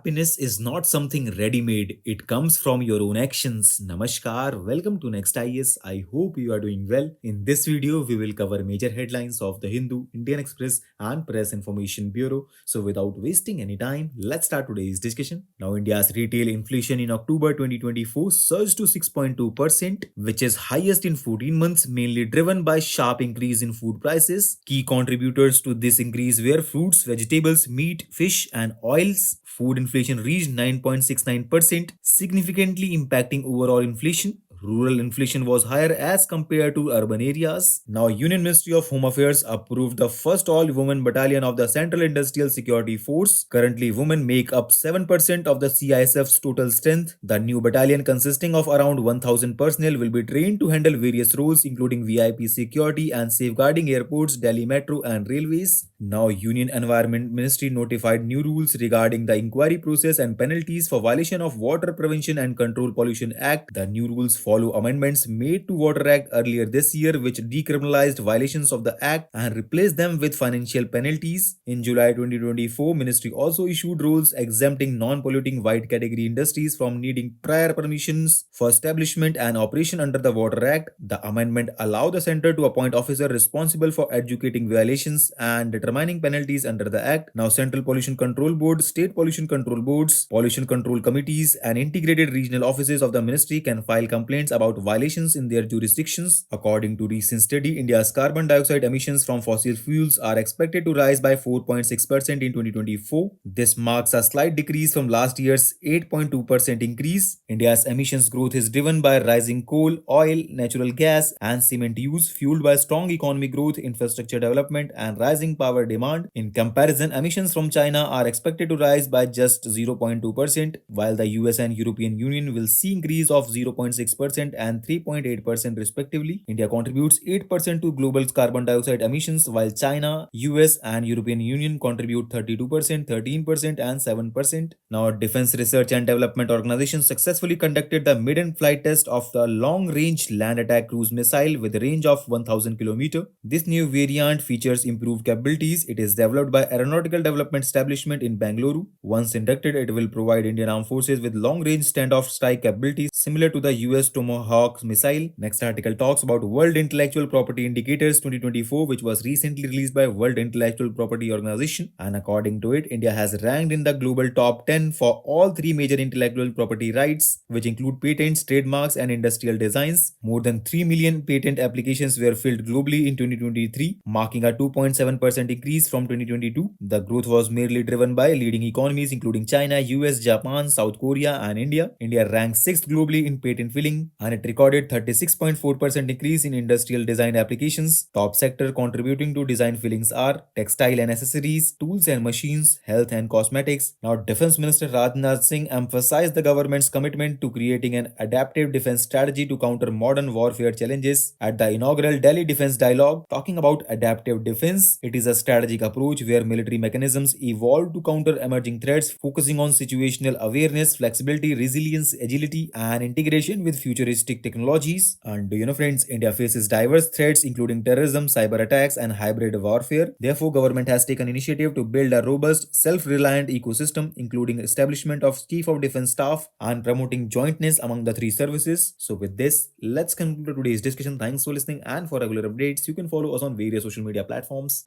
Happiness is not something ready-made. It comes from your own actions. Namaskar. Welcome to Next IS. I hope you are doing well. In this video, we will cover major headlines of the Hindu, Indian Express and Press Information Bureau. So without wasting any time, let's start today's discussion. Now, India's retail inflation in October 2024 surged to 6.2%, which is highest in 14 months, mainly driven by sharp increase in food prices. Key contributors to this increase were fruits, vegetables, meat, fish, and oils. Food inflation reached 9.69%, significantly impacting overall inflation. Rural inflation was higher as compared to urban areas. Now, Union Ministry of Home Affairs approved the first all-women battalion of the Central Industrial Security Force. Currently, women make up 7% of the CISF's total strength. The new battalion, consisting of around 1,000 personnel, will be trained to handle various roles including VIP security and safeguarding airports, Delhi Metro and railways. Now, Union Environment Ministry notified new rules regarding the inquiry process and penalties for violation of Water Prevention and Control Pollution Act. The new rules follow amendments made to Water Act earlier this year, which decriminalized violations of the Act and replaced them with financial penalties. In July 2024, Ministry also issued rules exempting non-polluting white category industries from needing prior permissions for establishment and operation under the Water Act. The amendment allowed the centre to appoint officers responsible for adjudicating violations and determining penalties under the Act. Now, Central Pollution Control Board, State Pollution Control Boards, Pollution Control Committees, and integrated regional offices of the Ministry can file complaints about violations in their jurisdictions. According to recent study, India's carbon dioxide emissions from fossil fuels are expected to rise by 4.6% in 2024. This marks a slight decrease from last year's 8.2% increase. India's emissions growth is driven by rising coal, oil, natural gas, and cement use, fueled by strong economic growth, infrastructure development, and rising power demand. In comparison, emissions from China are expected to rise by just 0.2%, while the US and European Union will see increase of 0.6% and 3.8% respectively. India contributes 8% to global carbon dioxide emissions, while China, US, and European Union contribute 32%, 13%, and 7%. Now, Defense Research and Development Organization successfully conducted the maiden flight test of the long-range land attack cruise missile with a range of 1,000 km. This new variant features improved capabilities. It is developed by Aeronautical Development Establishment in Bangalore. Once inducted, it will provide Indian Armed Forces with long-range standoff strike capabilities similar to the US Tomahawk missile. Next article talks about World Intellectual Property Indicators 2024, which was recently released by World Intellectual Property Organization. And according to it, India has ranked in the global top 10 for all three major intellectual property rights, which include patents, trademarks, and industrial designs. More than 3 million patent applications were filed globally in 2023, marking a 2.7% increase from 2022. The growth was mainly driven by leading economies including China, US, Japan, South Korea, and India. India ranks 6th globally in patent filing, and it recorded 36.4% increase in industrial design applications. Top sector contributing to design fillings are textile and accessories, tools and machines, health and cosmetics. Now, Defense Minister Rajnath Singh emphasized the government's commitment to creating an adaptive defense strategy to counter modern warfare challenges at the inaugural Delhi Defense Dialogue. Talking about adaptive defense, it is a strategic approach where military mechanisms evolve to counter emerging threats, focusing on situational awareness, flexibility, resilience, agility, and integration with futuristic technologies. And friends, India faces diverse threats including terrorism, cyber attacks, and hybrid warfare. Therefore, government has taken initiative to build a robust, self-reliant ecosystem, including establishment of Chief of Defense Staff and promoting jointness among the three services. So with this, let's conclude today's discussion. Thanks for listening, and for regular updates, you can follow us on various social media platforms.